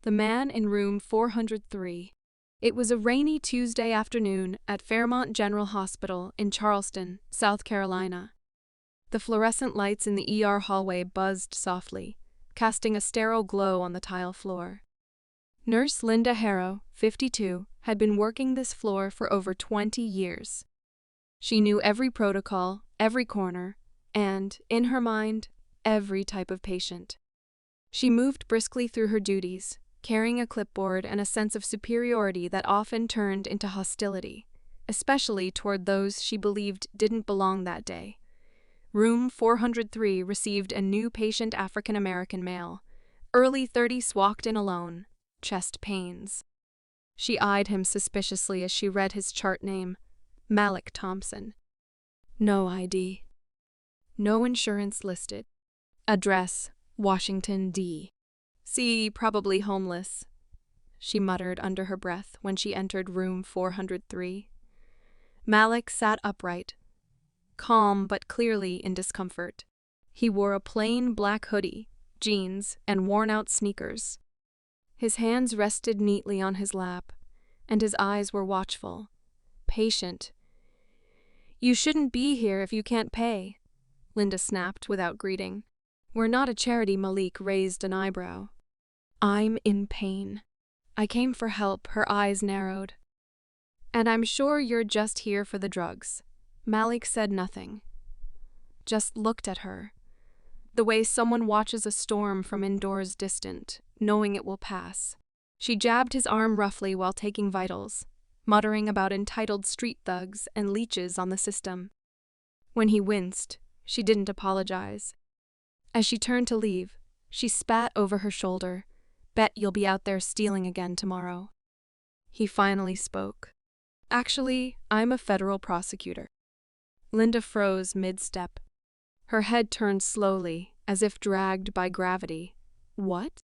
The man in room 403. It was a rainy Tuesday afternoon at Fairmont General Hospital in Charleston, South Carolina. The fluorescent lights in the ER hallway buzzed softly, casting a sterile glow on the tile floor. Nurse Linda Harrow, 52, had been working this floor for over 20 years. She knew every protocol, every corner, and, in her mind, every type of patient. She moved briskly through her duties, carrying a clipboard and a sense of superiority that often turned into hostility, especially toward those she believed didn't belong that day. Room 403 received a new patient, African-American male. Early 30s, walked in alone, chest pains. She eyed him suspiciously as she read his chart name, Malik Thompson. No ID. No insurance listed. Address, Washington, D.C. Probably homeless, she muttered under her breath when she entered room 403. Malik sat upright, calm but clearly in discomfort. He wore a plain black hoodie, jeans, and worn-out sneakers. His hands rested neatly on his lap, and his eyes were watchful, patient. "You shouldn't be here if you can't pay," Linda snapped without greeting. "We're not a charity." Malik raised an eyebrow. "I'm in pain. I came for help." Her eyes narrowed. "And I'm sure you're just here for the drugs." Malik said nothing, just looked at her, the way someone watches a storm from indoors, distant, knowing it will pass. She jabbed his arm roughly while taking vitals, muttering about entitled street thugs and leeches on the system. When he winced, she didn't apologize. As she turned to leave, she spat over her shoulder. "Bet you'll be out there stealing again tomorrow." He finally spoke. "Actually, I'm a federal prosecutor." Linda froze mid-step. Her head turned slowly, as if dragged by gravity. "What?"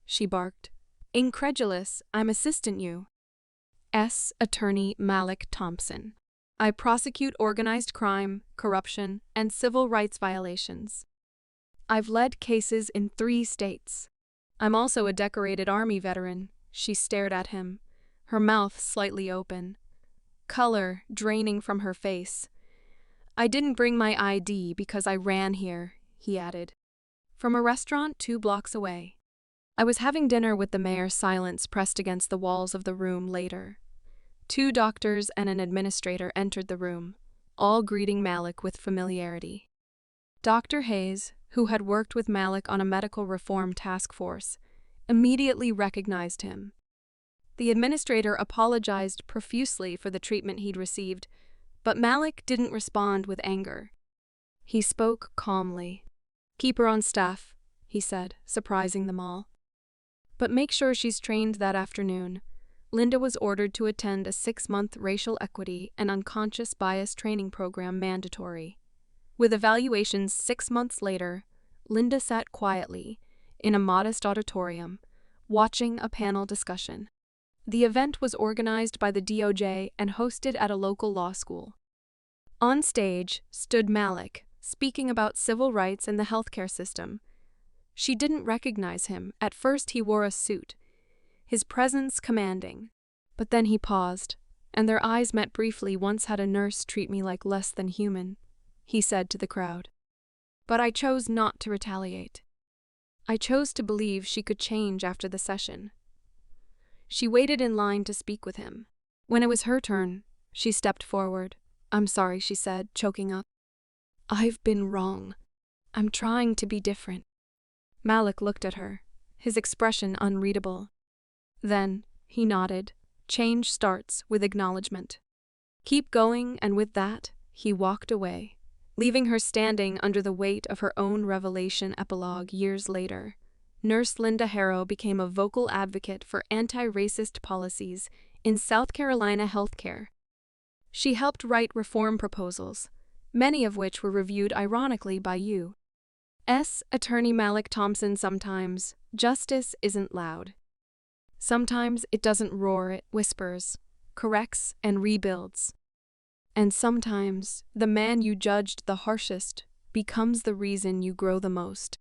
she barked. Incredulous, "I'm Assistant U.S. Attorney Malik Thompson. I prosecute organized crime, corruption, and civil rights violations. I've led cases in 3 states. I'm also a decorated Army veteran." She stared at him, her mouth slightly open, color draining from her face. "I didn't bring my ID because I ran here," he added. "From a restaurant 2 blocks away. I was having dinner with the mayor." Silence pressed against the walls of the room later. 2 doctors and an administrator entered the room, all greeting Malik with familiarity. Dr. Hayes, who had worked with Malik on a medical reform task force, immediately recognized him. The administrator apologized profusely for the treatment he'd received, but Malik didn't respond with anger. He spoke calmly. "Keep her on staff," he said, surprising them all. "But make sure she's trained that afternoon." Linda was ordered to attend a 6-month racial equity and unconscious bias training program, mandatory. With evaluations 6 months later, Linda sat quietly in a modest auditorium, watching a panel discussion. The event was organized by the DOJ and hosted at a local law school. On stage stood Malik, speaking about civil rights and the healthcare system. She didn't recognize him. At first he wore a suit, his presence commanding. But then he paused, and their eyes met briefly. "Once had a nurse treat me like less than human," he said to the crowd. "But I chose not to retaliate. I chose to believe she could change after the session." She waited in line to speak with him. When it was her turn, she stepped forward. "I'm sorry," she said, choking up. "I've been wrong. I'm trying to be different." Malik looked at her, his expression unreadable. Then he nodded. "Change starts with acknowledgement. Keep going," and with that, he walked away, leaving her standing under the weight of her own revelation. Epilogue. Years later, Nurse Linda Harrow became a vocal advocate for anti-racist policies in South Carolina healthcare. She helped write reform proposals, many of which were reviewed ironically by U.S. Attorney Malik Thompson. Sometimes justice isn't loud. Sometimes it doesn't roar, it whispers, corrects, and rebuilds. And sometimes the man you judged the harshest becomes the reason you grow the most.